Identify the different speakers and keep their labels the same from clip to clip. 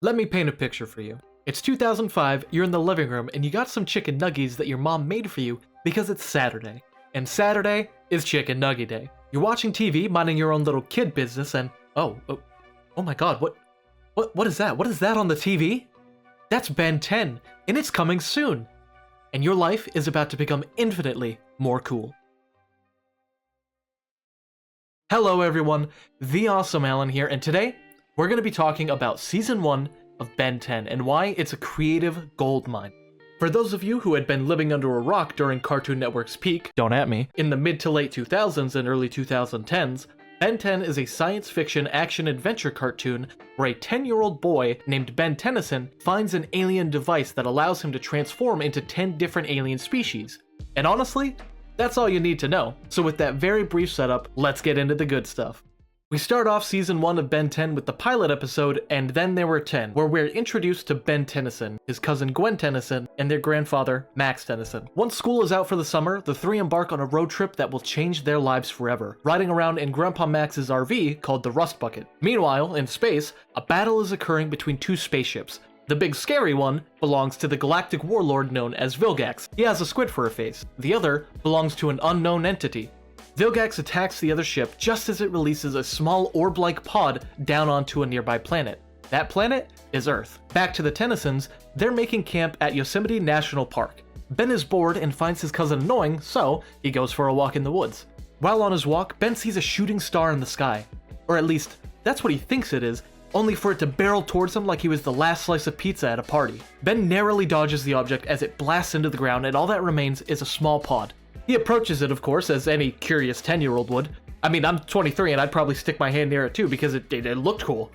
Speaker 1: Let me paint a picture for you. It's 2005, you're in the living room, and you got some chicken nuggies that your mom made for you because it's Saturday. And Saturday is Chicken Nugget Day. You're watching TV, minding your own little kid business, and oh my god, what is that? What is that on the TV? That's Ben 10, and it's coming soon. And your life is about to become infinitely more cool. Hello everyone, TheAwesomeAlan here, and today we're going to be talking about Season 1 of Ben 10 and why it's a creative goldmine. For those of you who had been living under a rock during Cartoon Network's peak, don't at me, in the mid to late 2000s and early 2010s, Ben 10 is a science fiction action-adventure cartoon where a 10-year-old boy named Ben Tennyson finds an alien device that allows him to transform into 10 different alien species. And honestly, that's all you need to know. So with that very brief setup, let's get into the good stuff. We start off Season 1 of Ben 10 with the pilot episode, And Then There Were 10, where we're introduced to Ben Tennyson, his cousin Gwen Tennyson, and their grandfather, Max Tennyson. Once school is out for the summer, the three embark on a road trip that will change their lives forever, riding around in Grandpa Max's RV called the Rust Bucket. Meanwhile, in space, a battle is occurring between two spaceships. The big scary one belongs to the galactic warlord known as Vilgax. He has a squid for a face. The other belongs to an unknown entity. Vilgax attacks the other ship just as it releases a small orb-like pod down onto a nearby planet. That planet is Earth. Back to the Tennysons, they're making camp at Yosemite National Park. Ben is bored and finds his cousin annoying, so he goes for a walk in the woods. While on his walk, Ben sees a shooting star in the sky. Or at least, that's what he thinks it is, only for it to barrel towards him like he was the last slice of pizza at a party. Ben narrowly dodges the object as it blasts into the ground, and all that remains is a small pod. He approaches it, of course, as any curious 10-year-old would. I mean, I'm 23 and I'd probably stick my hand near it too because it looked cool.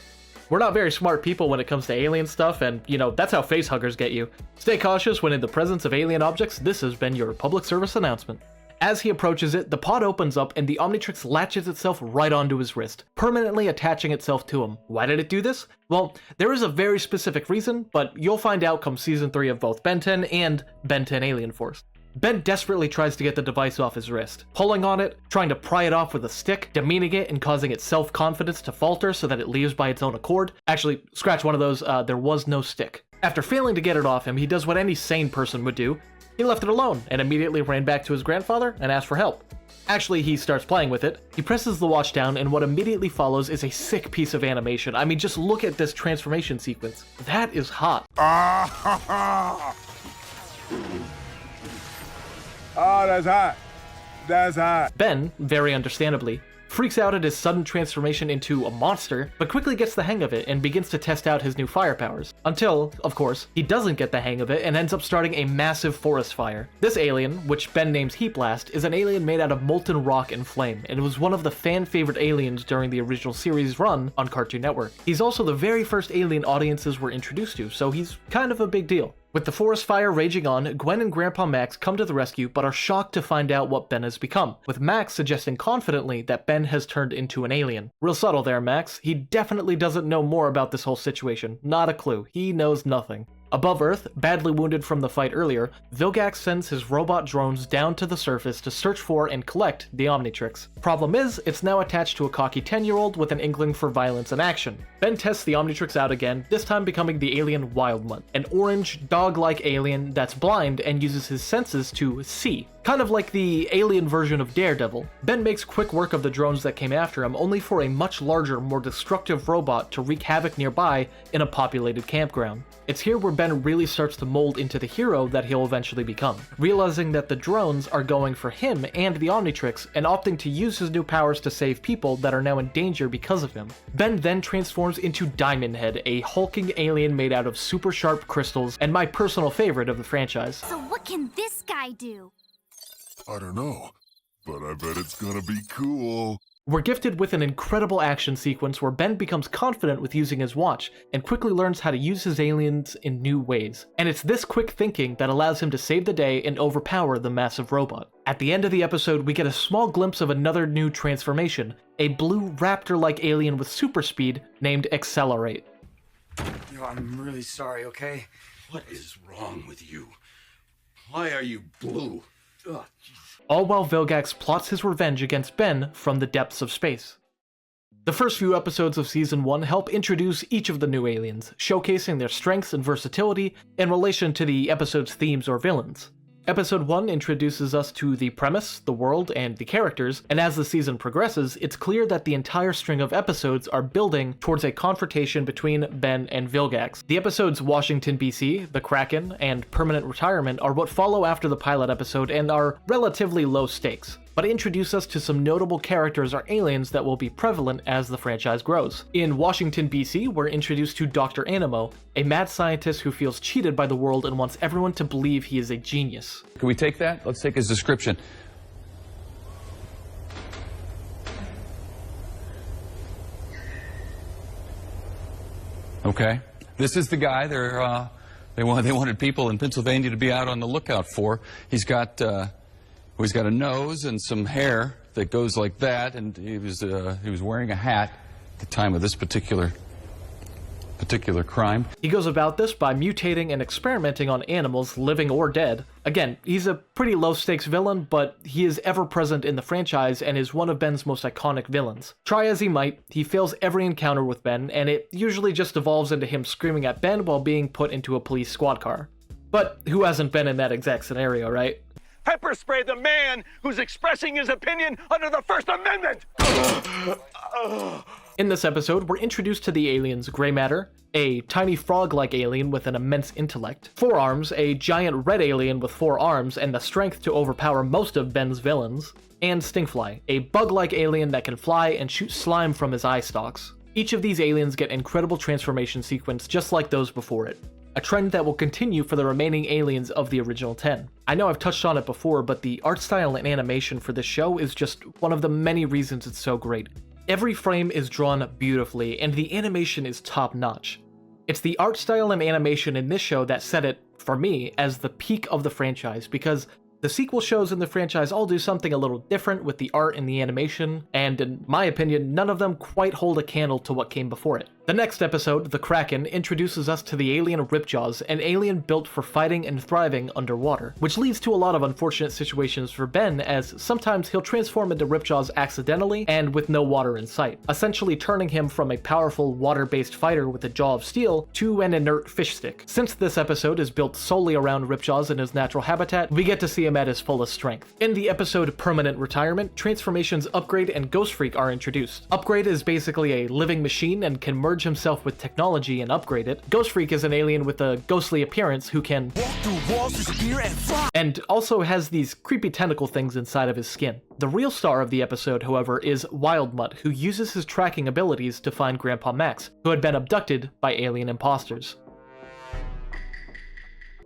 Speaker 1: We're not very smart people when it comes to alien stuff, and you know, that's how facehuggers get you. Stay cautious when in the presence of alien objects. This has been your public service announcement. As he approaches it, the pod opens up and the Omnitrix latches itself right onto his wrist, permanently attaching itself to him. Why did it do this? Well, there is a very specific reason, but you'll find out come Season 3 of both Ben 10 and Ben 10 Alien Force. Ben desperately tries to get the device off his wrist, pulling on it, trying to pry it off with a stick, demeaning it and causing its self-confidence to falter so that it leaves by its own accord. Actually, scratch one of those, there was no stick. After failing to get it off him, he does what any sane person would do. He left it alone and immediately ran back to his grandfather and asked for help. Actually, he starts playing with it. He presses the watch down, and what immediately follows is a sick piece of animation. I mean, just look at this transformation sequence. That is hot.
Speaker 2: Oh, that's hot. That's hot.
Speaker 1: Ben, very understandably, freaks out at his sudden transformation into a monster, but quickly gets the hang of it and begins to test out his new fire powers. Until, of course, he doesn't get the hang of it and ends up starting a massive forest fire. This alien, which Ben names Heat Blast, is an alien made out of molten rock and flame, and was one of the fan-favorite aliens during the original series run on Cartoon Network. He's also the very first alien audiences were introduced to, so he's kind of a big deal. With the forest fire raging on, Gwen and Grandpa Max come to the rescue but are shocked to find out what Ben has become, with Max suggesting confidently that Ben has turned into an alien. Real subtle there, Max. He definitely doesn't know more about this whole situation. Not a clue. He knows nothing. Above Earth, badly wounded from the fight earlier, Vilgax sends his robot drones down to the surface to search for and collect the Omnitrix. Problem is, it's now attached to a cocky 10-year-old with an inkling for violence and action. Ben tests the Omnitrix out again, this time becoming the alien Wildmutt, an orange, dog-like alien that's blind and uses his senses to see. Kind of like the alien version of Daredevil. Ben makes quick work of the drones that came after him, only for a much larger, more destructive robot to wreak havoc nearby in a populated campground. It's here where Ben really starts to mold into the hero that he'll eventually become, realizing that the drones are going for him and the Omnitrix and opting to use his new powers to save people that are now in danger because of him. Ben then transforms into Diamond Head, a hulking alien made out of super sharp crystals and my personal favorite of the franchise.
Speaker 3: So what can this guy do?
Speaker 2: I don't know, but I bet it's gonna be cool.
Speaker 1: We're gifted with an incredible action sequence where Ben becomes confident with using his watch and quickly learns how to use his aliens in new ways. And it's this quick thinking that allows him to save the day and overpower the massive robot. At the end of the episode, we get a small glimpse of another new transformation, a blue raptor-like alien with super speed named Accelerate.
Speaker 4: Yo, I'm really sorry, okay?
Speaker 5: What is wrong with you? Why are you blue?
Speaker 1: All while Vilgax plots his revenge against Ben from the depths of space. The first few episodes of Season 1 help introduce each of the new aliens, showcasing their strengths and versatility in relation to the episode's themes or villains. Episode 1 introduces us to the premise, the world, and the characters, and as the season progresses, it's clear that the entire string of episodes are building towards a confrontation between Ben and Vilgax. The episodes Washington, BC, The Kraken, and Permanent Retirement are what follow after the pilot episode and are relatively low stakes, but introduce us to some notable characters or aliens that will be prevalent as the franchise grows. In Washington, BC, we're introduced to Dr. Animo, a mad scientist who feels cheated by the world and wants everyone to believe he is a genius.
Speaker 6: Can we take that? Let's take his description. Okay. This is the guy they wanted people in Pennsylvania to be out on the lookout for. He's got a nose and some hair that goes like that, and he was wearing a hat at the time of this particular crime.
Speaker 1: He goes about this by mutating and experimenting on animals, living or dead. Again, he's a pretty low-stakes villain, but he is ever-present in the franchise and is one of Ben's most iconic villains. Try as he might, he fails every encounter with Ben, and it usually just evolves into him screaming at Ben while being put into a police squad car. But who hasn't been in that exact scenario, right?
Speaker 7: Pepper spray the man who's expressing his opinion under the First Amendment!
Speaker 1: In this episode, we're introduced to the aliens Grey Matter, a tiny frog-like alien with an immense intellect, Four Arms, a giant red alien with 4 arms and the strength to overpower most of Ben's villains, and Stingfly, a bug-like alien that can fly and shoot slime from his eye stalks. Each of these aliens get incredible transformation sequence just like those before it, a trend that will continue for the remaining aliens of the original 10. I know I've touched on it before, but the art style and animation for this show is just one of the many reasons it's so great. Every frame is drawn beautifully, and the animation is top-notch. It's the art style and animation in this show that set it, for me, as the peak of the franchise, because the sequel shows in the franchise all do something a little different with the art and the animation, and in my opinion, none of them quite hold a candle to what came before it. The next episode, The Kraken, introduces us to the alien Ripjaws, an alien built for fighting and thriving underwater, which leads to a lot of unfortunate situations for Ben, as sometimes he'll transform into Ripjaws accidentally and with no water in sight, essentially turning him from a powerful water-based fighter with a jaw of steel to an inert fish stick. Since this episode is built solely around Ripjaws in his natural habitat, we get to see him at his fullest strength. In the episode Permanent Retirement, transformations Upgrade and Ghost Freak are introduced. Upgrade is basically a living machine and can merge himself with technology and upgrade it. Ghost Freak is an alien with a ghostly appearance who can walk through walls, disappear, and fly, and also has these creepy tentacle things inside of his skin. The real star of the episode, however, is Wildmutt, who uses his tracking abilities to find Grandpa Max, who had been abducted by alien imposters.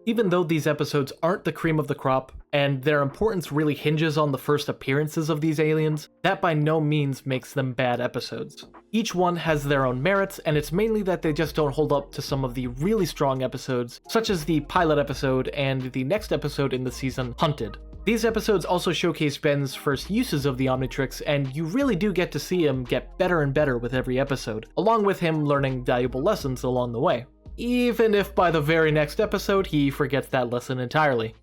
Speaker 1: Even though these episodes aren't the cream of the crop, and their importance really hinges on the first appearances of these aliens, that by no means makes them bad episodes. Each one has their own merits, and it's mainly that they just don't hold up to some of the really strong episodes, such as the pilot episode and the next episode in the season, Hunted. These episodes also showcase Ben's first uses of the Omnitrix, and you really do get to see him get better and better with every episode, along with him learning valuable lessons along the way. Even if by the very next episode he forgets that lesson entirely.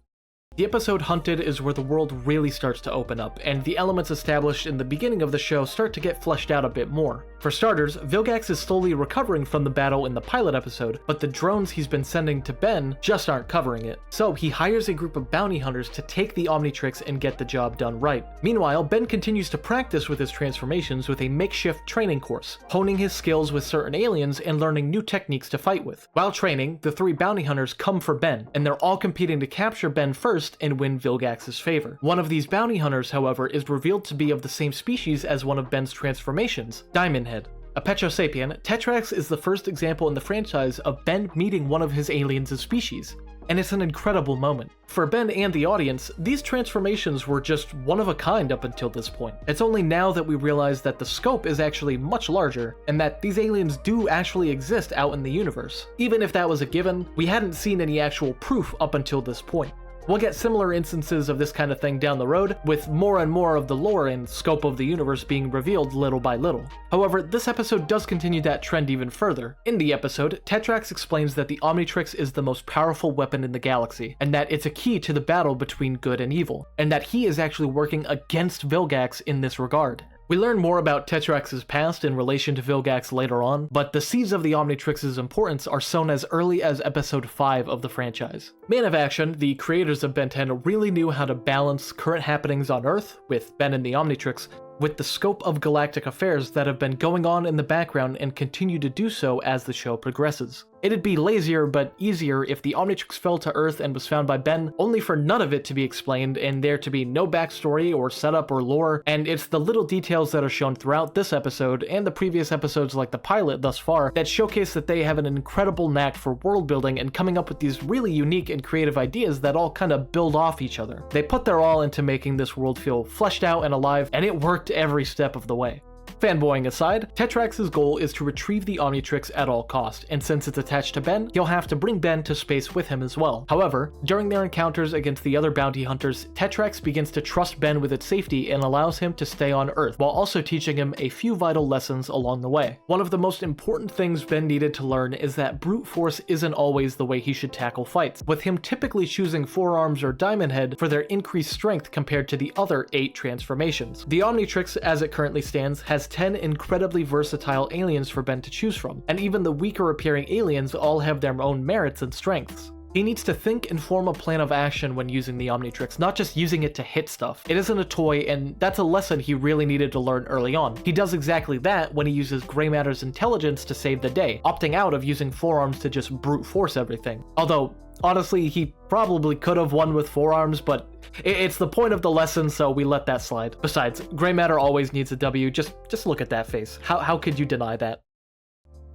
Speaker 1: The episode Hunted is where the world really starts to open up, and the elements established in the beginning of the show start to get fleshed out a bit more. For starters, Vilgax is slowly recovering from the battle in the pilot episode, but the drones he's been sending to Ben just aren't covering it. So he hires a group of bounty hunters to take the Omnitrix and get the job done right. Meanwhile, Ben continues to practice with his transformations with a makeshift training course, honing his skills with certain aliens and learning new techniques to fight with. While training, the 3 bounty hunters come for Ben, and they're all competing to capture Ben first and win Vilgax's favor. One of these bounty hunters, however, is revealed to be of the same species as one of Ben's transformations, Diamond Head. A Petrosapien, Tetrax is the first example in the franchise of Ben meeting one of his aliens' species, and it's an incredible moment. For Ben and the audience, these transformations were just one of a kind up until this point. It's only now that we realize that the scope is actually much larger, and that these aliens do actually exist out in the universe. Even if that was a given, we hadn't seen any actual proof up until this point. We'll get similar instances of this kind of thing down the road, with more and more of the lore and scope of the universe being revealed little by little. However, this episode does continue that trend even further. In the episode, Tetrax explains that the Omnitrix is the most powerful weapon in the galaxy, and that it's a key to the battle between good and evil, and that he is actually working against Vilgax in this regard. We learn more about Tetrax's past in relation to Vilgax later on, but the seeds of the Omnitrix's importance are sown as early as episode 5 of the franchise. Man of Action, the creators of Ben 10 really knew how to balance current happenings on Earth, with Ben and the Omnitrix, with the scope of galactic affairs that have been going on in the background and continue to do so as the show progresses. It'd be lazier but easier if the Omnitrix fell to Earth and was found by Ben, only for none of it to be explained and there to be no backstory or setup or lore, and it's the little details that are shown throughout this episode and the previous episodes like the pilot thus far that showcase that they have an incredible knack for world building and coming up with these really unique and creative ideas that all kind of build off each other. They put their all into making this world feel fleshed out and alive, and it worked every step of the way. Fanboying aside, Tetrax's goal is to retrieve the Omnitrix at all cost, and since it's attached to Ben, he'll have to bring Ben to space with him as well. However, during their encounters against the other bounty hunters, Tetrax begins to trust Ben with its safety and allows him to stay on Earth, while also teaching him a few vital lessons along the way. One of the most important things Ben needed to learn is that brute force isn't always the way he should tackle fights, with him typically choosing Forearms or Diamond Head for their increased strength compared to the other 8 transformations. The Omnitrix, as it currently stands, has 10 incredibly versatile aliens for Ben to choose from, and even the weaker appearing aliens all have their own merits and strengths. He needs to think and form a plan of action when using the Omnitrix, not just using it to hit stuff. It isn't a toy, and that's a lesson he really needed to learn early on. He does exactly that when he uses Grey Matter's intelligence to save the day, opting out of using Forearms to just brute force everything. Although, honestly, he probably could have won with Forearms, but it's the point of the lesson, so we let that slide. Besides, Grey Matter always needs a W, just look at that face. How could you deny that?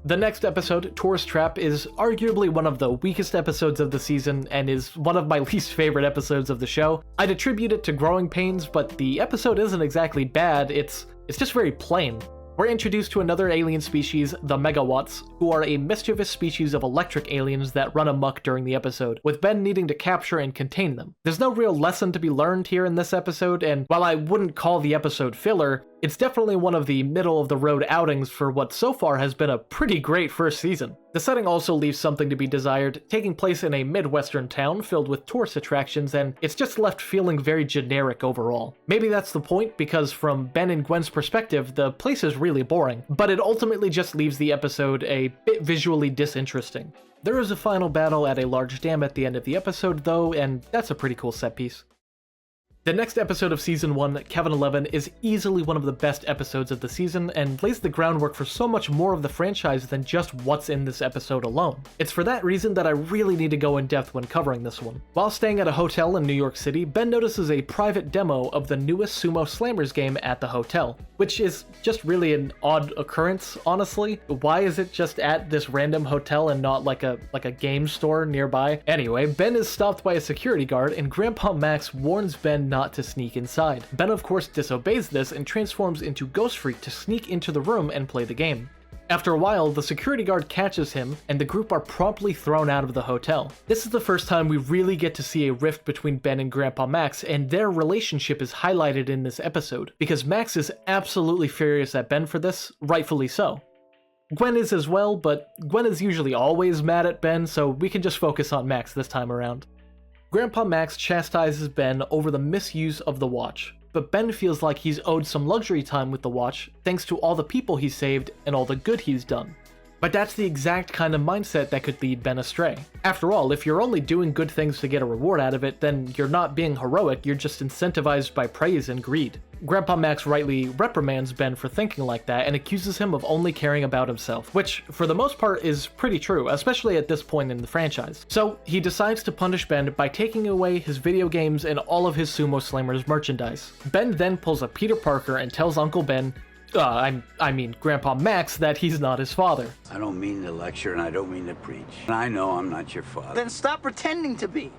Speaker 1: The next episode, Tourist Trap, is arguably one of the weakest episodes of the season and is one of my least favorite episodes of the show. I'd attribute it to growing pains, but the episode isn't exactly bad, it's just very plain. We're introduced to another alien species, the Megawatts, who are a mischievous species of electric aliens that run amok during the episode, with Ben needing to capture and contain them. There's no real lesson to be learned here in this episode, and while I wouldn't call the episode filler, it's definitely one of the middle-of-the-road outings for what so far has been a pretty great first season. The setting also leaves something to be desired, taking place in a Midwestern town filled with tourist attractions, and it's just left feeling very generic overall. Maybe that's the point, because from Ben and Gwen's perspective, the place is really boring, but it ultimately just leaves the episode a bit visually disinteresting. There is a final battle at a large dam at the end of the episode though, and that's a pretty cool set piece. The next episode of Season 1, Kevin 11, is easily one of the best episodes of the season and lays the groundwork for so much more of the franchise than just what's in this episode alone. It's for that reason that I really need to go in depth when covering this one. While staying at a hotel in New York City, Ben notices a private demo of the newest Sumo Slammers game at the hotel, which is just really an odd occurrence, honestly. Why is it just at this random hotel and not like a game store nearby? Anyway, Ben is stopped by a security guard and Grandpa Max warns Ben not to sneak inside. Ben of course disobeys this and transforms into Ghost Freak to sneak into the room and play the game. After a while, the security guard catches him, and the group are promptly thrown out of the hotel. This is the first time we really get to see a rift between Ben and Grandpa Max, and their relationship is highlighted in this episode, because Max is absolutely furious at Ben for this, rightfully so. Gwen is as well, but Gwen is usually always mad at Ben, so we can just focus on Max this time around. Grandpa Max chastises Ben over the misuse of the watch, but Ben feels like he's owed some luxury time with the watch thanks to all the people he's saved and all the good he's done. But that's the exact kind of mindset that could lead Ben astray. After all, if you're only doing good things to get a reward out of it, then you're not being heroic, you're just incentivized by praise and greed. Grandpa Max rightly reprimands Ben for thinking like that and accuses him of only caring about himself, which for the most part is pretty true, especially at this point in the franchise. So he decides to punish Ben by taking away his video games and all of his Sumo Slammers merchandise. Ben then pulls a Peter Parker and tells Uncle Ben, I mean Grandpa Max, that he's not his father.
Speaker 8: I don't mean to lecture and I don't mean to preach. And I know I'm not your father.
Speaker 9: Then stop pretending to be.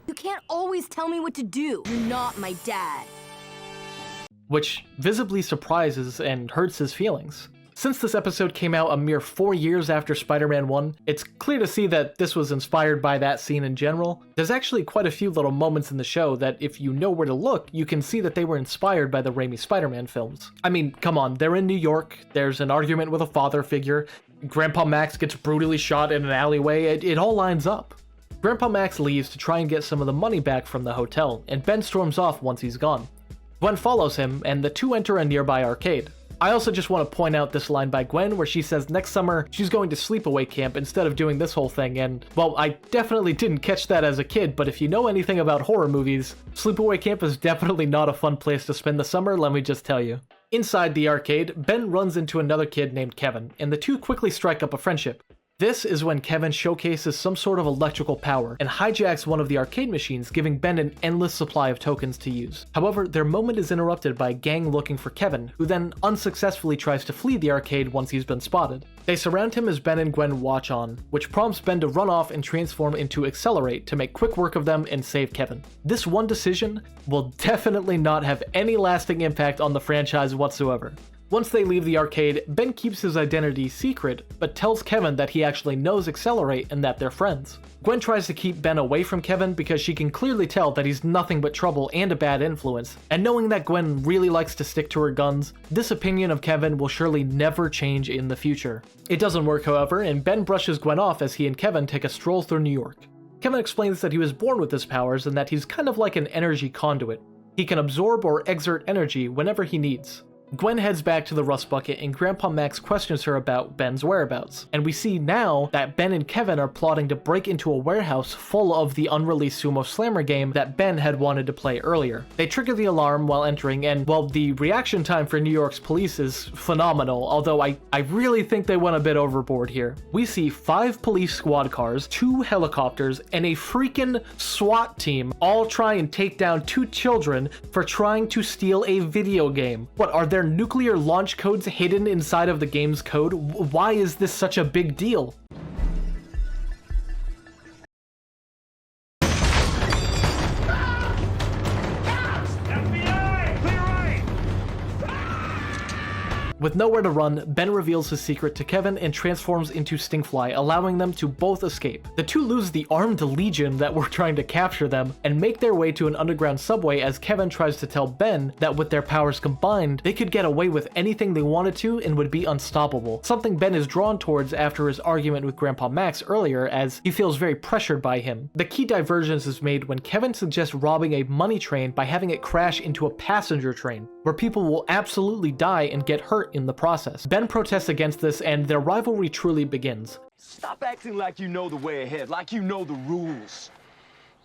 Speaker 3: You can't always tell me what to do. You're not my dad.
Speaker 1: Which visibly surprises and hurts his feelings. Since this episode came out a mere 4 years after Spider-Man 1, it's clear to see that this was inspired by that scene in general. There's actually quite a few little moments in the show that if you know where to look, you can see that they were inspired by the Raimi Spider-Man films. I mean, come on, they're in New York, there's an argument with a father figure, Grandpa Max gets brutally shot in an alleyway, it all lines up. Grandpa Max leaves to try and get some of the money back from the hotel, and Ben storms off once he's gone. Gwen follows him, and the two enter a nearby arcade. I also just want to point out this line by Gwen where she says next summer she's going to sleepaway camp instead of doing this whole thing, and, well, I definitely didn't catch that as a kid, but if you know anything about horror movies, sleepaway camp is definitely not a fun place to spend the summer, let me just tell you. Inside the arcade, Ben runs into another kid named Kevin, and the two quickly strike up a friendship. This is when Kevin showcases some sort of electrical power and hijacks one of the arcade machines, giving Ben an endless supply of tokens to use. However, their moment is interrupted by a gang looking for Kevin, who then unsuccessfully tries to flee the arcade once he's been spotted. They surround him as Ben and Gwen watch on, which prompts Ben to run off and transform into Accelerate to make quick work of them and save Kevin. This one decision will definitely not have any lasting impact on the franchise whatsoever. Once they leave the arcade, Ben keeps his identity secret, but tells Kevin that he actually knows Accelerate and that they're friends. Gwen tries to keep Ben away from Kevin because she can clearly tell that he's nothing but trouble and a bad influence, and knowing that Gwen really likes to stick to her guns, this opinion of Kevin will surely never change in the future. It doesn't work, however, and Ben brushes Gwen off as he and Kevin take a stroll through New York. Kevin explains that he was born with his powers and that he's kind of like an energy conduit. He can absorb or exert energy whenever he needs. Gwen heads back to the Rust Bucket and Grandpa Max questions her about Ben's whereabouts, and we see now that Ben and Kevin are plotting to break into a warehouse full of the unreleased Sumo Slammer game that Ben had wanted to play earlier. They trigger the alarm while entering, and well, the reaction time for New York's police is phenomenal, although I really think they went a bit overboard here. We see 5 police squad cars, 2 helicopters, and a freaking SWAT team all try and take down 2 children for trying to steal a video game. What, are there nuclear launch codes hidden inside of the game's code? Why is this such a big deal? With nowhere to run, Ben reveals his secret to Kevin and transforms into Stingfly, allowing them to both escape. The two lose the armed legion that were trying to capture them and make their way to an underground subway as Kevin tries to tell Ben that with their powers combined, they could get away with anything they wanted to and would be unstoppable, something Ben is drawn towards after his argument with Grandpa Max earlier, as he feels very pressured by him. The key divergence is made when Kevin suggests robbing a money train by having it crash into a passenger train, where people will absolutely die and get hurt in the process. Ben protests against this and their rivalry truly begins.
Speaker 9: Stop acting like you know the way ahead, like you know the rules.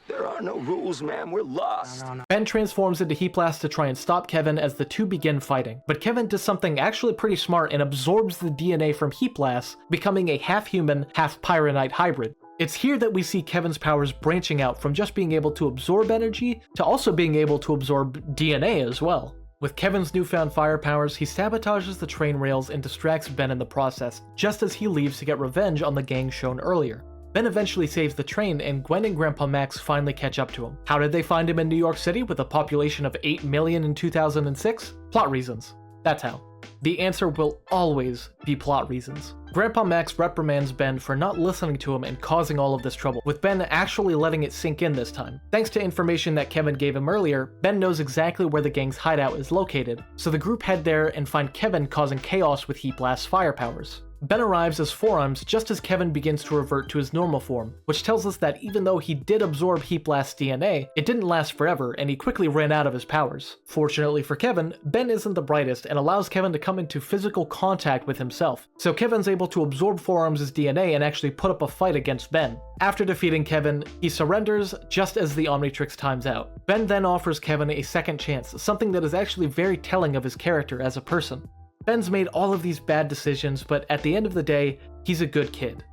Speaker 9: There are no rules, man. We're lost.
Speaker 1: Ben transforms into Heat Blast to try and stop Kevin as the two begin fighting, but Kevin does something actually pretty smart and absorbs the DNA from Heat Blast, becoming a half-human, half-pyronite hybrid. It's here that we see Kevin's powers branching out from just being able to absorb energy to also being able to absorb DNA as well. With Kevin's newfound fire powers, he sabotages the train rails and distracts Ben in the process, just as he leaves to get revenge on the gang shown earlier. Ben eventually saves the train, and Gwen and Grandpa Max finally catch up to him. How did they find him in New York City with a population of 8 million in 2006? Plot reasons. That's how. The answer will always be plot reasons. Grandpa Max reprimands Ben for not listening to him and causing all of this trouble, with Ben actually letting it sink in this time. Thanks to information that Kevin gave him earlier, Ben knows exactly where the gang's hideout is located, so the group head there and find Kevin causing chaos with Heat Blast's fire powers. Ben arrives as Forearms just as Kevin begins to revert to his normal form, which tells us that even though he did absorb Heat Blast's DNA, it didn't last forever and he quickly ran out of his powers. Fortunately for Kevin, Ben isn't the brightest and allows Kevin to come into physical contact with himself, so Kevin's able to absorb Forearms' DNA and actually put up a fight against Ben. After defeating Kevin, he surrenders just as the Omnitrix times out. Ben then offers Kevin a second chance, something that is actually very telling of his character as a person. Ben's made all of these bad decisions, but at the end of the day, he's a good kid.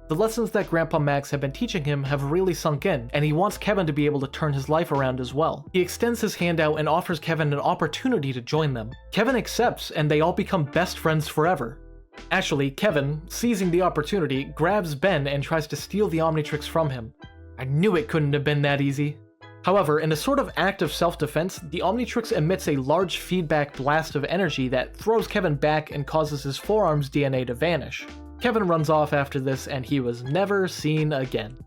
Speaker 1: The lessons that Grandpa Max had been teaching him have really sunk in, and he wants Kevin to be able to turn his life around as well. He extends his hand out and offers Kevin an opportunity to join them. Kevin accepts, and they all become best friends forever. Actually, Kevin, seizing the opportunity, grabs Ben and tries to steal the Omnitrix from him. I knew it couldn't have been that easy. However, in a sort of act of self-defense, the Omnitrix emits a large feedback blast of energy that throws Kevin back and causes his Forearms' DNA to vanish. Kevin runs off after this, and he was never seen again.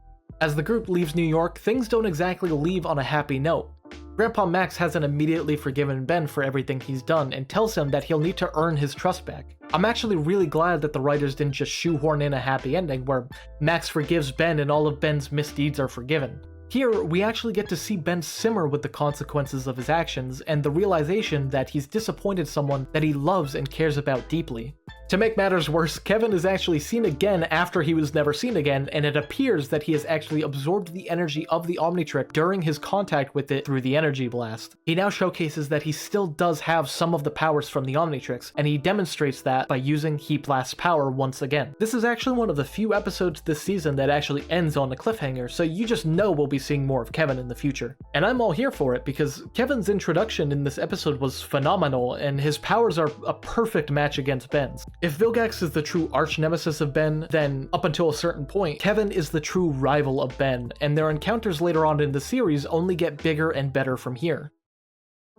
Speaker 1: As the group leaves New York, things don't exactly leave on a happy note. Grandpa Max hasn't immediately forgiven Ben for everything he's done and tells him that he'll need to earn his trust back. I'm actually really glad that the writers didn't just shoehorn in a happy ending where Max forgives Ben and all of Ben's misdeeds are forgiven. Here, we actually get to see Ben simmer with the consequences of his actions and the realization that he's disappointed someone that he loves and cares about deeply. To make matters worse, Kevin is actually seen again after he was never seen again, and it appears that he has actually absorbed the energy of the Omnitrix during his contact with it through the energy blast. He now showcases that he still does have some of the powers from the Omnitrix, and he demonstrates that by using Heat Blast's power once again. This is actually one of the few episodes this season that actually ends on a cliffhanger, so you just know we'll be seeing more of Kevin in the future. And I'm all here for it, because Kevin's introduction in this episode was phenomenal, and his powers are a perfect match against Ben's. If Vilgax is the true arch-nemesis of Ben, then up until a certain point, Kevin is the true rival of Ben, and their encounters later on in the series only get bigger and better from here.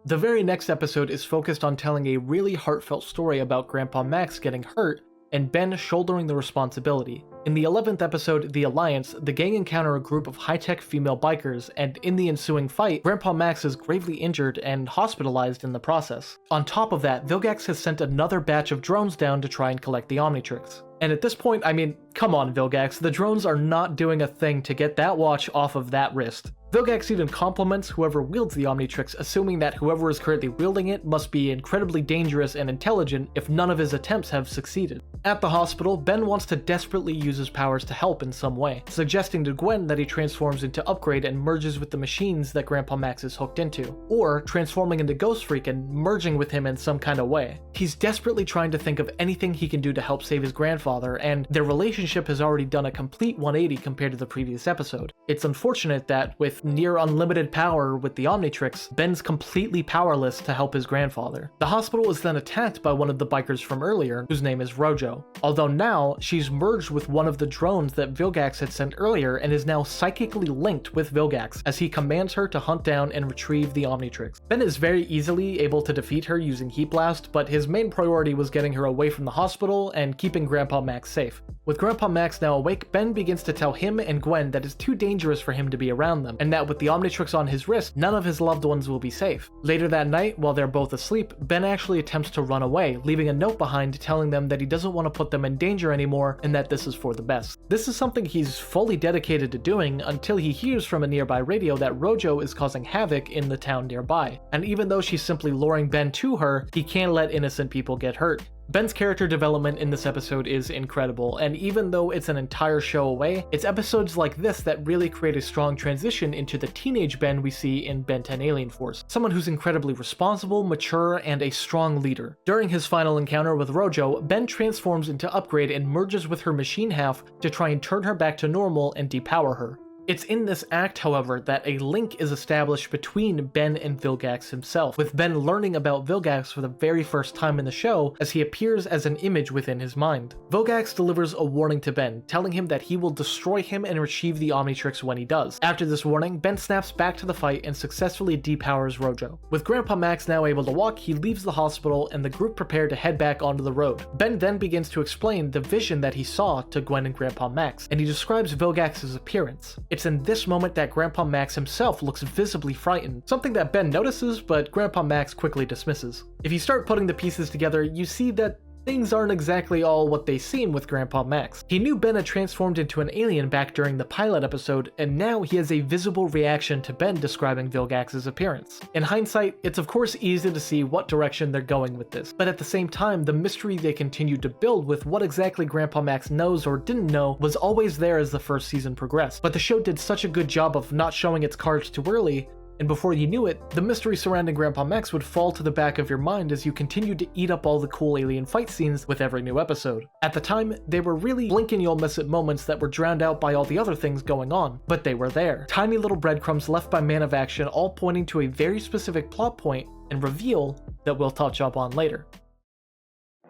Speaker 1: The very next episode is focused on telling a really heartfelt story about Grandpa Max getting hurt and Ben shouldering the responsibility. In the 11th episode, The Alliance, the gang encounter a group of high-tech female bikers, and in the ensuing fight, Grandpa Max is gravely injured and hospitalized in the process. On top of that, Vilgax has sent another batch of drones down to try and collect the Omnitrix. And at this point, I mean, come on Vilgax, the drones are not doing a thing to get that watch off of that wrist. Vilgax even compliments whoever wields the Omnitrix, assuming that whoever is currently wielding it must be incredibly dangerous and intelligent if none of his attempts have succeeded. At the hospital, Ben wants to desperately use his powers to help in some way, suggesting to Gwen that he transforms into Upgrade and merges with the machines that Grandpa Max is hooked into, or transforming into Ghost Freak and merging with him in some kind of way. He's desperately trying to think of anything he can do to help save his grandfather, and their relationship has already done a complete 180 compared to the previous episode. It's unfortunate that, with near unlimited power with the Omnitrix, Ben's completely powerless to help his grandfather. The hospital is then attacked by one of the bikers from earlier, whose name is Rojo, although now she's merged with one of the drones that Vilgax had sent earlier and is now psychically linked with Vilgax as he commands her to hunt down and retrieve the Omnitrix. Ben is very easily able to defeat her using Heat Blast, but his main priority was getting her away from the hospital and keeping Grandpa Max safe. With Grandpa Max now awake, Ben begins to tell him and Gwen that it's too dangerous for him to be around them, and that with the Omnitrix on his wrist, none of his loved ones will be safe. Later that night, while they're both asleep, Ben actually attempts to run away, leaving a note behind telling them that he doesn't want to put them in danger anymore and that this is for the best. This is something he's fully dedicated to doing until he hears from a nearby radio that Rojo is causing havoc in the town nearby, and even though she's simply luring Ben to her, he can't let innocent people get hurt. Ben's character development in this episode is incredible, and even though it's an entire show away, it's episodes like this that really create a strong transition into the teenage Ben we see in Ben 10 Alien Force, someone who's incredibly responsible, mature, and a strong leader. During his final encounter with Rojo, Ben transforms into Upgrade and merges with her machine half to try and turn her back to normal and depower her. It's in this act, however, that a link is established between Ben and Vilgax himself, with Ben learning about Vilgax for the very first time in the show as he appears as an image within his mind. Vilgax delivers a warning to Ben, telling him that he will destroy him and retrieve the Omnitrix when he does. After this warning, Ben snaps back to the fight and successfully depowers Rojo. With Grandpa Max now able to walk, he leaves the hospital and the group prepare to head back onto the road. Ben then begins to explain the vision that he saw to Gwen and Grandpa Max, and he describes Vilgax's appearance. It's in this moment that Grandpa Max himself looks visibly frightened, something that Ben notices, but Grandpa Max quickly dismisses. If you start putting the pieces together, you see that things aren't exactly all what they seem with Grandpa Max. He knew Ben had transformed into an alien back during the pilot episode, and now he has a visible reaction to Ben describing Vilgax's appearance. In hindsight, it's of course easy to see what direction they're going with this, but at the same time, the mystery they continued to build with what exactly Grandpa Max knows or didn't know was always there as the first season progressed, but the show did such a good job of not showing its cards too early, and before you knew it, the mystery surrounding Grandpa Max would fall to the back of your mind as you continued to eat up all the cool alien fight scenes with every new episode. At the time, they were really blink and you'll miss it moments that were drowned out by all the other things going on, but they were there. Tiny little breadcrumbs left by Man of Action, all pointing to a very specific plot point and reveal that we'll touch up on later.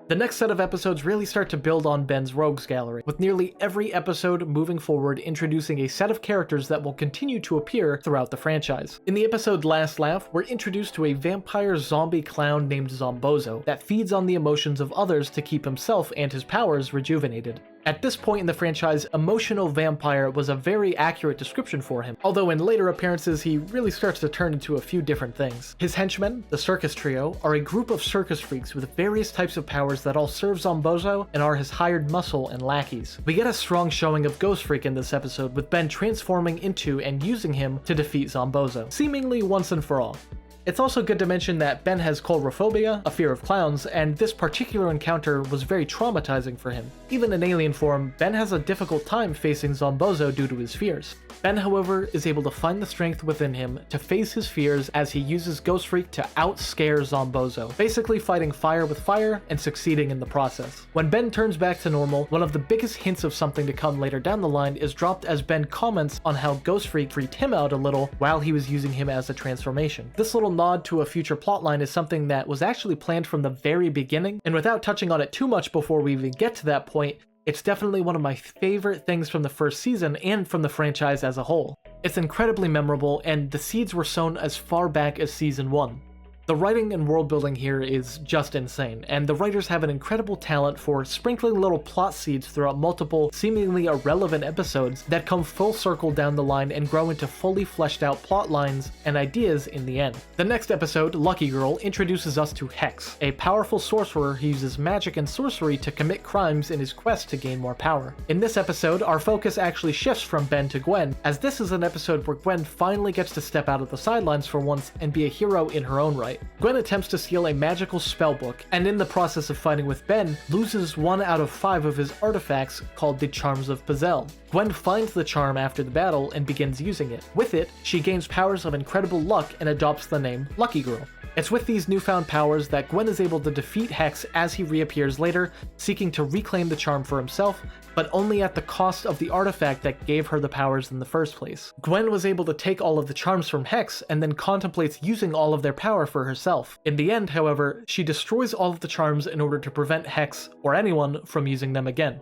Speaker 1: The next set of episodes really start to build on Ben's rogues gallery, with nearly every episode moving forward introducing a set of characters that will continue to appear throughout the franchise. In the episode Last Laugh, we're introduced to a vampire zombie clown named Zombozo that feeds on the emotions of others to keep himself and his powers rejuvenated. At this point in the franchise, emotional vampire was a very accurate description for him, although in later appearances he really starts to turn into a few different things. His henchmen, the Circus Trio, are a group of circus freaks with various types of powers that all serve Zombozo and are his hired muscle and lackeys. We get a strong showing of Ghost Freak in this episode, with Ben transforming into and using him to defeat Zombozo, seemingly once and for all. It's also good to mention that Ben has coulrophobia, a fear of clowns, and this particular encounter was very traumatizing for him. Even in alien form, Ben has a difficult time facing Zombozo due to his fears. Ben, however, is able to find the strength within him to face his fears as he uses Ghost Freak to outscare Zombozo, basically fighting fire with fire and succeeding in the process. When Ben turns back to normal, one of the biggest hints of something to come later down the line is dropped as Ben comments on how Ghost Freak freaked him out a little while he was using him as a transformation. This little nod to a future plotline is something that was actually planned from the very beginning, and without touching on it too much before we even get to that point, it's definitely one of my favorite things from the first season and from the franchise as a whole. It's incredibly memorable, and the seeds were sown as far back as season 1. The writing and world building here is just insane, and the writers have an incredible talent for sprinkling little plot seeds throughout multiple, seemingly irrelevant episodes that come full circle down the line and grow into fully fleshed out plot lines and ideas in the end. The next episode, Lucky Girl, introduces us to Hex, a powerful sorcerer who uses magic and sorcery to commit crimes in his quest to gain more power. In this episode, our focus actually shifts from Ben to Gwen, as this is an episode where Gwen finally gets to step out of the sidelines for once and be a hero in her own right. Gwen attempts to steal a magical spellbook, and in the process of fighting with Ben, loses 1 out of 5 of his artifacts called the Charms of Pazel. Gwen finds the charm after the battle and begins using it. With it, she gains powers of incredible luck and adopts the name Lucky Girl. It's with these newfound powers that Gwen is able to defeat Hex as he reappears later, seeking to reclaim the charm for himself, but only at the cost of the artifact that gave her the powers in the first place. Gwen was able to take all of the charms from Hex and then contemplates using all of their power for herself. In the end, however, she destroys all of the charms in order to prevent Hex, or anyone, from using them again.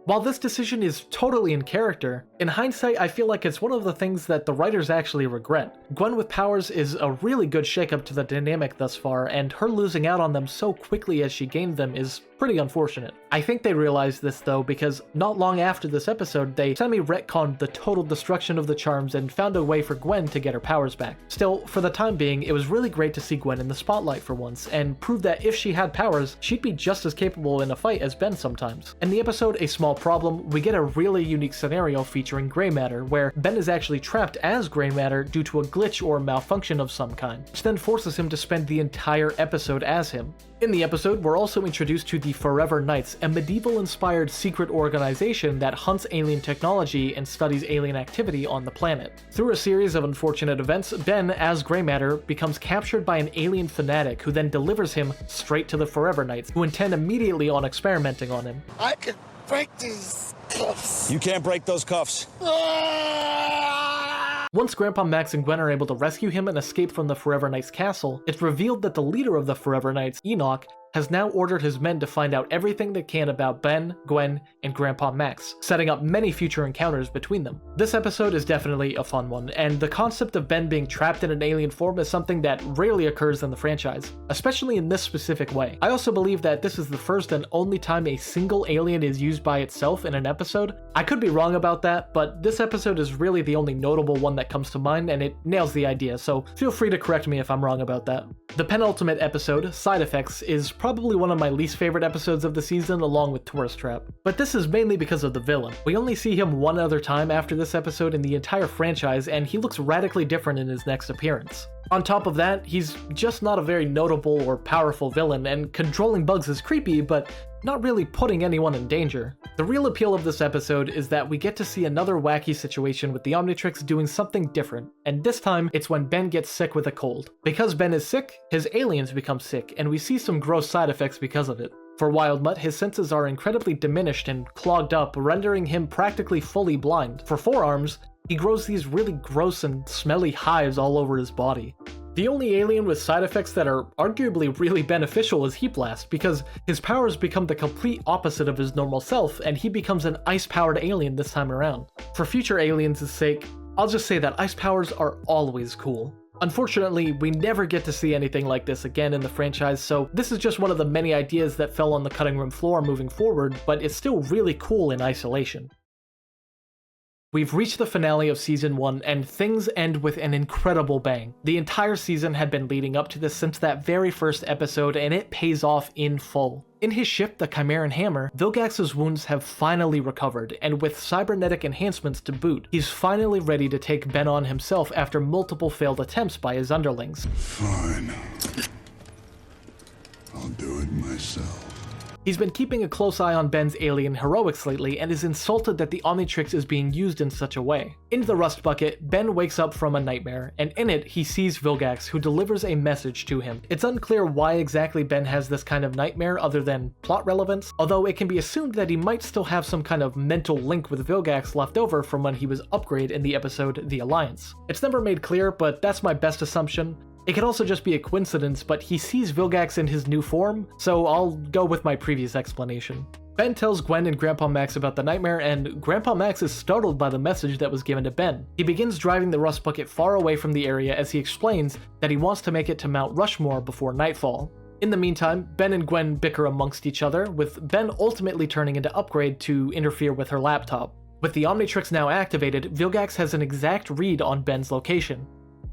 Speaker 1: While this decision is totally in character, in hindsight I feel like it's one of the things that the writers actually regret. Gwen with powers is a really good shakeup to the dynamic thus far, and her losing out on them so quickly as she gained them is pretty unfortunate. I think they realized this though, because not long after this episode they semi-retconned the total destruction of the charms and found a way for Gwen to get her powers back. Still, for the time being, it was really great to see Gwen in the spotlight for once, and prove that if she had powers, she'd be just as capable in a fight as Ben sometimes. In the episode A Small Problem, we get a really unique scenario featuring gray matter, where Ben is actually trapped as gray matter due to a glitch or malfunction of some kind, which then forces him to spend the entire episode as him. In the episode, we're also introduced to the Forever Knights, a medieval-inspired secret organization that hunts alien technology and studies alien activity on the planet. Through a series of unfortunate events, Ben, as Grey Matter, becomes captured by an alien fanatic who then delivers him straight to the Forever Knights, who intend immediately on experimenting on him.
Speaker 10: I can break these cuffs.
Speaker 9: You can't break those cuffs.
Speaker 1: Once Grandpa Max and Gwen are able to rescue him and escape from the Forever Knights castle, it's revealed that the leader of the Forever Knights, Enoch, has now ordered his men to find out everything they can about Ben, Gwen, and Grandpa Max, setting up many future encounters between them. This episode is definitely a fun one, and the concept of Ben being trapped in an alien form is something that rarely occurs in the franchise, especially in this specific way. I also believe that this is the first and only time a single alien is used by itself in an episode. I could be wrong about that, but this episode is really the only notable one that comes to mind, and it nails the idea, so feel free to correct me if I'm wrong about that. The penultimate episode, Side Effects, is probably one of my least favorite episodes of the season, along with Tourist Trap. But this is mainly because of the villain. We only see him one other time after this episode in the entire franchise, and he looks radically different in his next appearance. On top of that, he's just not a very notable or powerful villain, and controlling bugs is creepy, but not really putting anyone in danger. The real appeal of this episode is that we get to see another wacky situation with the Omnitrix doing something different, and this time it's when Ben gets sick with a cold. Because Ben is sick, his aliens become sick, and we see some gross side effects because of it. For Wildmutt, his senses are incredibly diminished and clogged up, rendering him practically fully blind. For Forearms, he grows these really gross and smelly hives all over his body. The only alien with side effects that are arguably really beneficial is Heat Blast, because his powers become the complete opposite of his normal self, and he becomes an ice-powered alien this time around. For future aliens' sake, I'll just say that ice powers are always cool. Unfortunately, we never get to see anything like this again in the franchise, so this is just one of the many ideas that fell on the cutting room floor moving forward, but it's still really cool in isolation. We've reached the finale of Season 1, and things end with an incredible bang. The entire season had been leading up to this since that very first episode, and it pays off in full. In his ship, the Chimeran Hammer, Vilgax's wounds have finally recovered, and with cybernetic enhancements to boot, he's finally ready to take Ben on himself after multiple failed attempts by his underlings.
Speaker 2: Fine. I'll do it myself.
Speaker 1: He's been keeping a close eye on Ben's alien heroics lately and is insulted that the Omnitrix is being used in such a way. In the rust bucket, Ben wakes up from a nightmare, and in it he sees Vilgax, who delivers a message to him. It's unclear why exactly Ben has this kind of nightmare other than plot relevance, although it can be assumed that he might still have some kind of mental link with Vilgax left over from when he was upgraded in the episode The Alliance. It's never made clear, but that's my best assumption. It could also just be a coincidence, but he sees Vilgax in his new form, so I'll go with my previous explanation. Ben tells Gwen and Grandpa Max about the nightmare, and Grandpa Max is startled by the message that was given to Ben. He begins driving the rust bucket far away from the area as he explains that he wants to make it to Mount Rushmore before nightfall. In the meantime, Ben and Gwen bicker amongst each other, with Ben ultimately turning into Upgrade to interfere with her laptop. With the Omnitrix now activated, Vilgax has an exact read on Ben's location.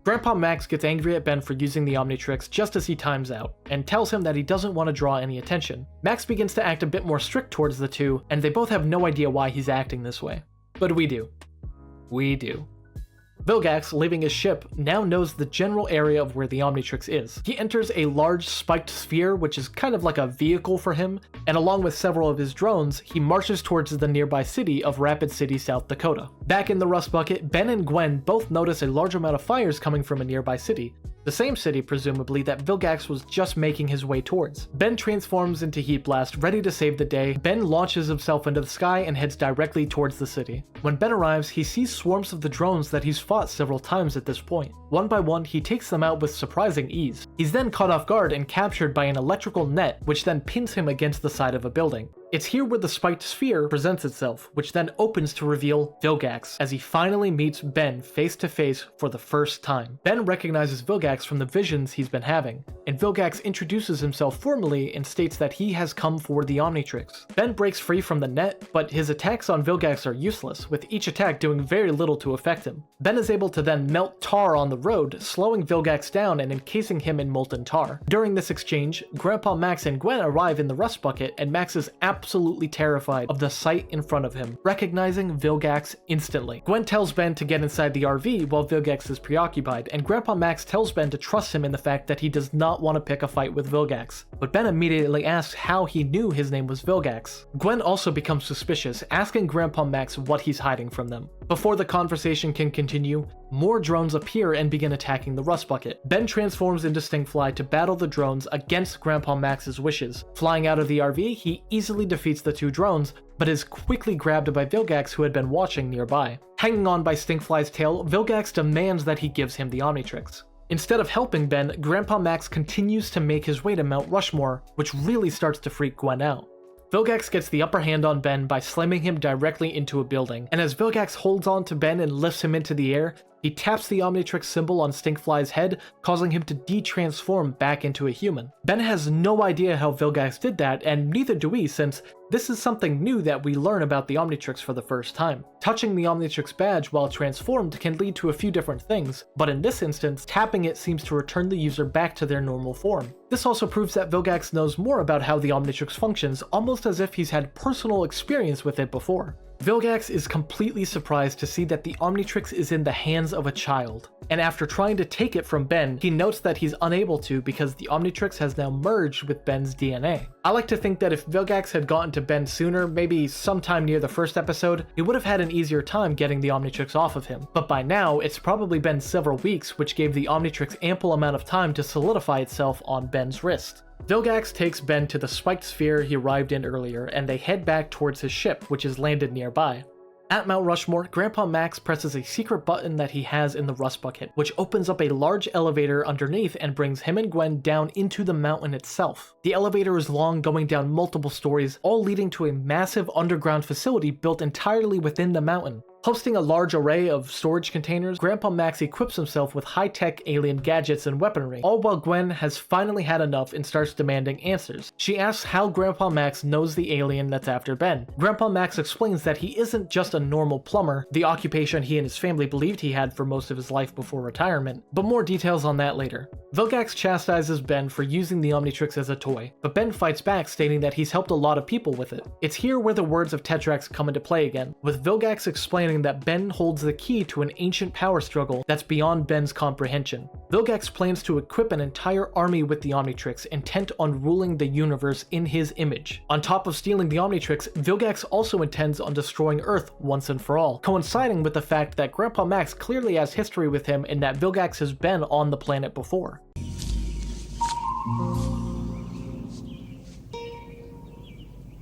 Speaker 1: Grandpa Max gets angry at Ben for using the Omnitrix just as he times out, and tells him that he doesn't want to draw any attention. Max begins to act a bit more strict towards the two, and they both have no idea why he's acting this way. But we do. We do. Vilgax, leaving his ship, now knows the general area of where the Omnitrix is. He enters a large spiked sphere, which is kind of like a vehicle for him, and along with several of his drones, he marches towards the nearby city of Rapid City, South Dakota. Back in the rust bucket, Ben and Gwen both notice a large amount of fires coming from a nearby city. The same city, presumably, that Vilgax was just making his way towards. Ben transforms into Heat Blast, ready to save the day. Ben launches himself into the sky and heads directly towards the city. When Ben arrives, he sees swarms of the drones that he's fought several times at this point. One by one, he takes them out with surprising ease. He's then caught off guard and captured by an electrical net, which then pins him against the side of a building. It's here where the spiked sphere presents itself, which then opens to reveal Vilgax, as he finally meets Ben face to face for the first time. Ben recognizes Vilgax from the visions he's been having, and Vilgax introduces himself formally and states that he has come for the Omnitrix. Ben breaks free from the net, but his attacks on Vilgax are useless, with each attack doing very little to affect him. Ben is able to then melt tar on the road, slowing Vilgax down and encasing him in molten tar. During this exchange, Grandpa Max and Gwen arrive in the rust bucket, and Max is absolutely terrified of the sight in front of him, recognizing Vilgax instantly. Gwen tells Ben to get inside the RV while Vilgax is preoccupied, and Grandpa Max tells Ben to trust him in the fact that he does not want to pick a fight with Vilgax. But Ben immediately asks how he knew his name was Vilgax. Gwen also becomes suspicious, asking Grandpa Max what he's hiding from them. Before the conversation can continue, more drones appear and begin attacking the rust bucket. Ben transforms into Stingfly to battle the drones against Grandpa Max's wishes. Flying out of the RV, he easily defeats the two drones, but is quickly grabbed by Vilgax, who had been watching nearby. Hanging on by Stingfly's tail, Vilgax demands that he gives him the Omnitrix. Instead of helping Ben, Grandpa Max continues to make his way to Mount Rushmore, which really starts to freak Gwen out. Vilgax gets the upper hand on Ben by slamming him directly into a building, and as Vilgax holds on to Ben and lifts him into the air, he taps the Omnitrix symbol on Stinkfly's head, causing him to de-transform back into a human. Ben has no idea how Vilgax did that, and neither do we, since this is something new that we learn about the Omnitrix for the first time. Touching the Omnitrix badge while transformed can lead to a few different things, but in this instance, tapping it seems to return the user back to their normal form. This also proves that Vilgax knows more about how the Omnitrix functions, almost as if he's had personal experience with it before. Vilgax is completely surprised to see that the Omnitrix is in the hands of a child, and after trying to take it from Ben, he notes that he's unable to because the Omnitrix has now merged with Ben's DNA. I like to think that if Vilgax had gotten to Ben sooner, maybe sometime near the first episode, he would have had an easier time getting the Omnitrix off of him, but by now, it's probably been several weeks, which gave the Omnitrix ample amount of time to solidify itself on Ben's wrist. Vilgax takes Ben to the spiked sphere he arrived in earlier, and they head back towards his ship, which is landed nearby. At Mount Rushmore, Grandpa Max presses a secret button that he has in the rust bucket, which opens up a large elevator underneath and brings him and Gwen down into the mountain itself. The elevator is long, going down multiple stories, all leading to a massive underground facility built entirely within the mountain. Hosting a large array of storage containers, Grandpa Max equips himself with high-tech alien gadgets and weaponry, all while Gwen has finally had enough and starts demanding answers. She asks how Grandpa Max knows the alien that's after Ben. Grandpa Max explains that he isn't just a normal plumber, the occupation he and his family believed he had for most of his life before retirement, but more details on that later. Vilgax chastises Ben for using the Omnitrix as a toy, but Ben fights back, stating that he's helped a lot of people with it. It's here where the words of Tetrax come into play again, with Vilgax explaining that Ben holds the key to an ancient power struggle that's beyond Ben's comprehension. Vilgax plans to equip an entire army with the Omnitrix, intent on ruling the universe in his image. On top of stealing the Omnitrix, Vilgax also intends on destroying Earth once and for all, coinciding with the fact that Grandpa Max clearly has history with him and that Vilgax has been on the planet before.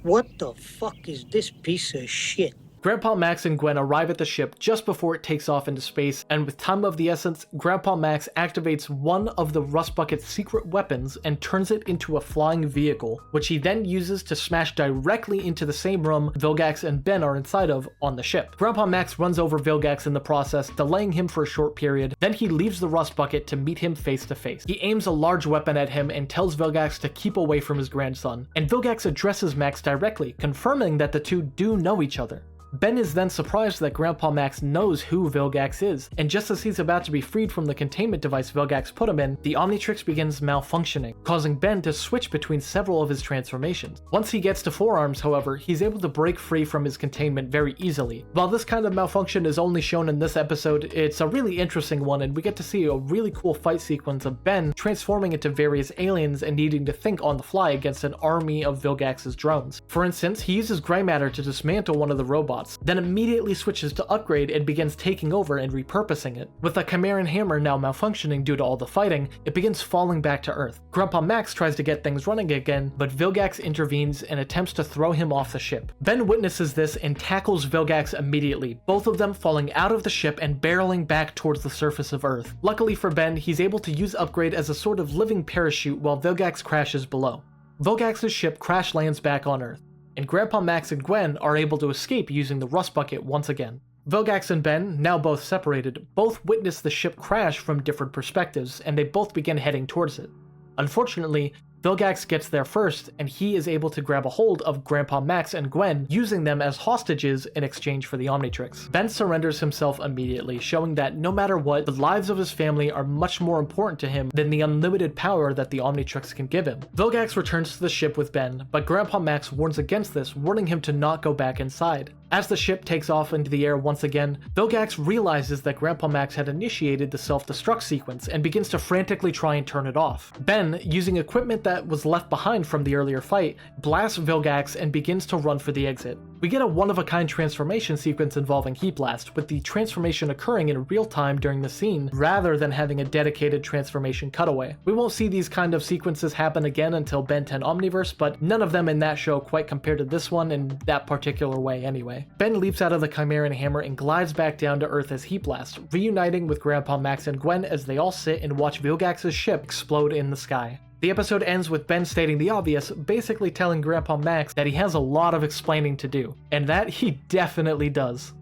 Speaker 11: What the fuck is this piece of shit?
Speaker 1: Grandpa Max and Gwen arrive at the ship just before it takes off into space, and with time of the essence, Grandpa Max activates one of the Rust Bucket's secret weapons and turns it into a flying vehicle, which he then uses to smash directly into the same room Vilgax and Ben are inside of on the ship. Grandpa Max runs over Vilgax in the process, delaying him for a short period, then he leaves the Rust Bucket to meet him face to face. He aims a large weapon at him and tells Vilgax to keep away from his grandson, and Vilgax addresses Max directly, confirming that the two do know each other. Ben is then surprised that Grandpa Max knows who Vilgax is, and just as he's about to be freed from the containment device Vilgax put him in, the Omnitrix begins malfunctioning, causing Ben to switch between several of his transformations. Once he gets to forearms, however, he's able to break free from his containment very easily. While this kind of malfunction is only shown in this episode, it's a really interesting one, and we get to see a really cool fight sequence of Ben transforming into various aliens and needing to think on the fly against an army of Vilgax's drones. For instance, he uses gray matter to dismantle one of the robots, then immediately switches to upgrade and begins taking over and repurposing it. With the Chimeran hammer now malfunctioning due to all the fighting, it begins falling back to Earth. Grandpa Max tries to get things running again, but Vilgax intervenes and attempts to throw him off the ship. Ben witnesses this and tackles Vilgax immediately, both of them falling out of the ship and barreling back towards the surface of Earth. Luckily for Ben, he's able to use upgrade as a sort of living parachute while Vilgax crashes below. Vilgax's ship crash lands back on Earth, and Grandpa Max and Gwen are able to escape using the Rust Bucket once again. Vilgax and Ben, now both separated, both witness the ship crash from different perspectives, and they both begin heading towards it. Unfortunately, Vilgax gets there first, and he is able to grab a hold of Grandpa Max and Gwen, using them as hostages in exchange for the Omnitrix. Ben surrenders himself immediately, showing that no matter what, the lives of his family are much more important to him than the unlimited power that the Omnitrix can give him. Vilgax returns to the ship with Ben, but Grandpa Max warns against this, warning him to not go back inside. As the ship takes off into the air once again, Vilgax realizes that Grandpa Max had initiated the self-destruct sequence and begins to frantically try and turn it off. Ben, using equipment that was left behind from the earlier fight, blasts Vilgax and begins to run for the exit. We get a one-of-a-kind transformation sequence involving Heat Blast, with the transformation occurring in real time during the scene, rather than having a dedicated transformation cutaway. We won't see these kind of sequences happen again until Ben 10 Omniverse, but none of them in that show quite compare to this one in that particular way anyway. Ben leaps out of the Chimeran hammer and glides back down to Earth as Heat Blast, reuniting with Grandpa Max and Gwen as they all sit and watch Vilgax's ship explode in the sky. The episode ends with Ben stating the obvious, basically telling Grandpa Max that he has a lot of explaining to do, and that he definitely does.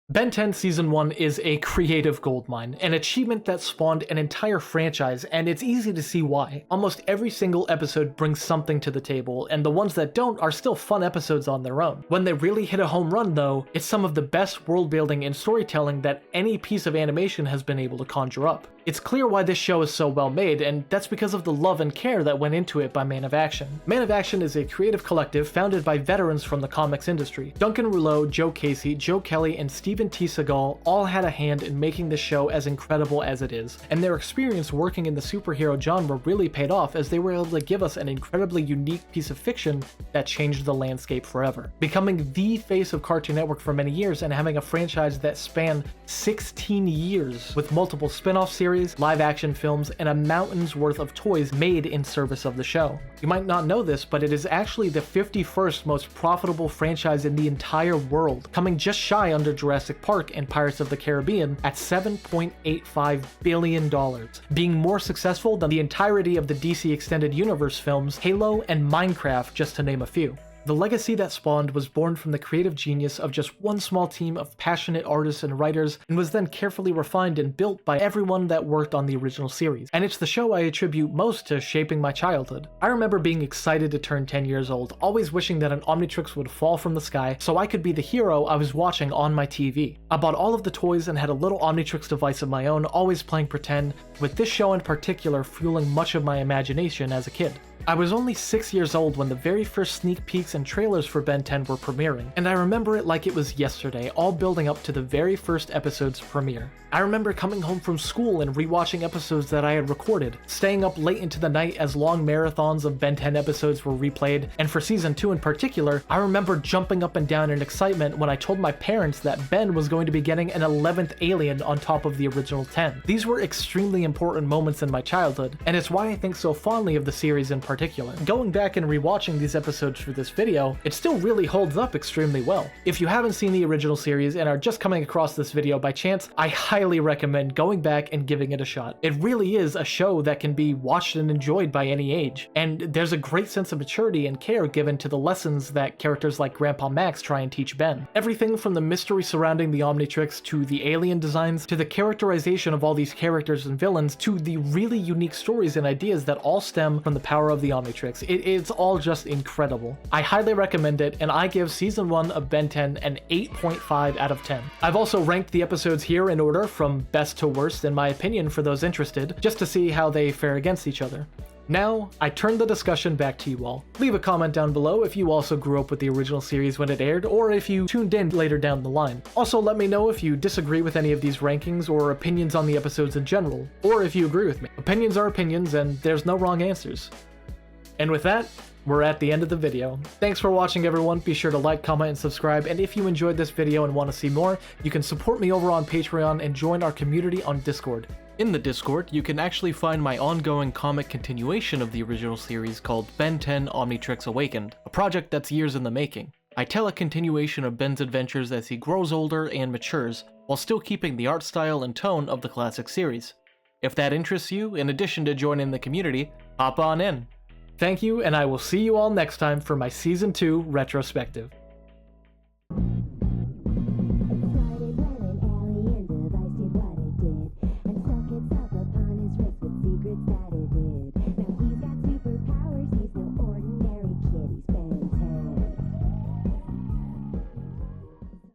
Speaker 1: Ben 10 Season 1 is a creative goldmine, an achievement that spawned an entire franchise, and it's easy to see why. Almost every single episode brings something to the table, and the ones that don't are still fun episodes on their own. When they really hit a home run though, it's some of the best world building and storytelling that any piece of animation has been able to conjure up. It's clear why this show is so well made, and that's because of the love and care that went into it by Man of Action. Man of Action is a creative collective founded by veterans from the comics industry. Duncan Rouleau, Joe Casey, Joe Kelly, and Stephen T. Seagal all had a hand in making this show as incredible as it is, and their experience working in the superhero genre really paid off as they were able to give us an incredibly unique piece of fiction that changed the landscape forever. Becoming the face of Cartoon Network for many years and having a franchise that spanned 16 years with multiple spin-off series, live-action films, and a mountain's worth of toys made in service of the show. You might not know this, but it is actually the 51st most profitable franchise in the entire world, coming just shy under Jurassic Park and Pirates of the Caribbean at $7.85 billion, being more successful than the entirety of the DC Extended Universe films, Halo, and Minecraft, just to name a few. The legacy that spawned was born from the creative genius of just one small team of passionate artists and writers, and was then carefully refined and built by everyone that worked on the original series. And it's the show I attribute most to shaping my childhood. I remember being excited to turn 10 years old, always wishing that an Omnitrix would fall from the sky so I could be the hero I was watching on my TV. I bought all of the toys and had a little Omnitrix device of my own, always playing pretend, with this show in particular fueling much of my imagination as a kid. I was only 6 years old when the very first sneak peeks and trailers for Ben 10 were premiering, and I remember it like it was yesterday, all building up to the very first episode's premiere. I remember coming home from school and rewatching episodes that I had recorded, staying up late into the night as long marathons of Ben 10 episodes were replayed, and for season 2 in particular, I remember jumping up and down in excitement when I told my parents that Ben was going to be getting an 11th alien on top of the original 10. These were extremely important moments in my childhood, and it's why I think so fondly of the series in particular. Going back and rewatching these episodes for this video, it still really holds up extremely well. If you haven't seen the original series and are just coming across this video by chance, I highly recommend going back and giving it a shot. It really is a show that can be watched and enjoyed by any age, and there's a great sense of maturity and care given to the lessons that characters like Grandpa Max try and teach Ben. Everything from the mystery surrounding the Omnitrix to the alien designs to the characterization of all these characters and villains to the really unique stories and ideas that all stem from the power of the Omnitrix. It's all just incredible. I highly recommend it, and I give season 1 of Ben 10 an 8.5 out of 10. I've also ranked the episodes here in order from best to worst in my opinion for those interested, just to see how they fare against each other. Now, I turn the discussion back to you all. Leave a comment down below if you also grew up with the original series when it aired, or if you tuned in later down the line. Also, let me know if you disagree with any of these rankings or opinions on the episodes in general, or if you agree with me. Opinions are opinions, and there's no wrong answers. And with that, we're at the end of the video. Thanks for watching, everyone. Be sure to like, comment, and subscribe, and if you enjoyed this video and want to see more, you can support me over on Patreon and join our community on Discord. In the Discord, you can actually find my ongoing comic continuation of the original series called Ben 10 Omnitrix Awakened, a project that's years in the making. I tell a continuation of Ben's adventures as he grows older and matures, while still keeping the art style and tone of the classic series. If that interests you, in addition to joining the community, hop on in. Thank you, and I will see you all next time for my Season 2 retrospective.